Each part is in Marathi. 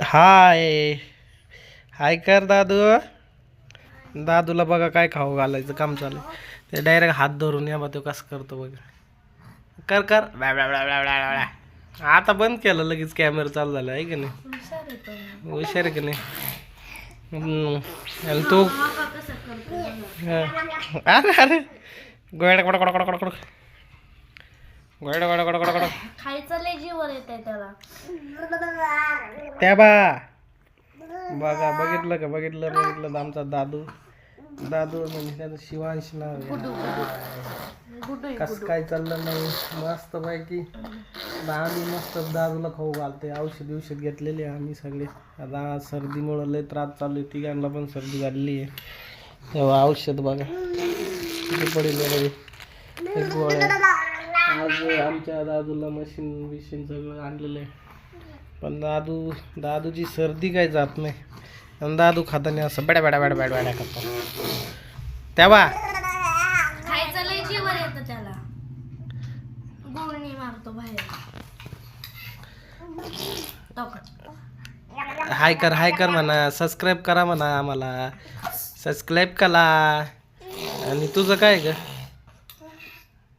हाय हाय कर दादू. दादूला बघा काय खाऊ घालायचं काम चालू आहे. ते डायरेक्ट हात धरून या बा तो कसं करतो बघा. कर कर ब्या ब्या ब्या ब्या ब्या ब्या. आता बंद केलं लगेच कॅमेरा चालू झाला आहे की नाही. हुशार आहे की नाही. आणि तू अरे अरे गोड गोड गोड गोड गोड गोड गोड गोड गोड गोड गोड खायचं लय जीवर येत आहे त्याला. त्या बा बघा बघितलं का बघितलं आमचा दादू दादू म्हणजे त्याचं शिवांश नाव आहे. कसं काय चाललं नाही मस्त पैकी. आम्ही मस्त दादूला खाऊ घालते. औषध घेतलेली आहे आम्ही सगळे. आता सर्दीमुळं लय त्रास चालू आहे. तिघांना पण सर्दी झालेली आहे. तेव्हा औषध बघा किती पडेल. आज आमच्या दादूला मशीन सगळं आणलेलं आहे. पण दादूची सर्दी काही जात नाही. आणि दादू खाताना असं बड्या बड्या बड्या बड्या बड्या करतो. तेव्हा खायचं लय जीवर येतं त्याला. गुळणी मारतो बाहेर. हाय कर म्हणा. सबस्क्राईब करा म्हणा आम्हाला. सबस्क्राईब करा. आणि तुझं काय ग?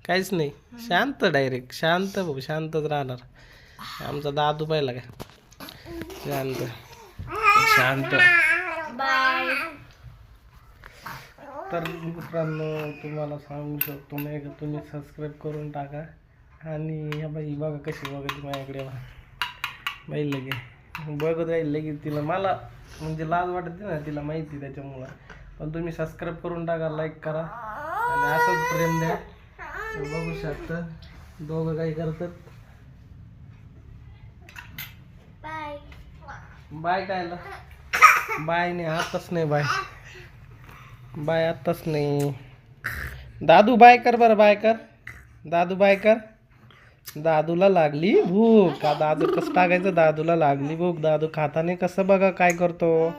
काहीच नाही. शांत डायरेक्ट शांत भाऊ शांतच राहणार. आमचा दादू पाहिला का शांत शांत. बाय. तर मित्रांनो तुम्हाला सांगू शकतो नाही का तुम्ही सबस्क्राईब करून टाका. आणि बाई बघा कशी बघा माझ्याकडे बाई लगे बघत राहील लगेच. तिला मला म्हणजे लाज वाटते ना तिला माहिती त्याच्यामुळं. पण तुम्ही सबस्क्राईब करून टाका लाईक करा आणि असंच प्रेम द्या. बघू शकता दोघं काही करतात. बाय. बाय कायला बाय नाही आताच नाही बाय आत्ताच नाही. दादू बाय कर बरं बाय कर. दादू बाय कर. दादूला लागली भूक. का दादू कसं टाकायचं. दादूला लागली भूक. दादू खाताने कसं बघा काय करतो.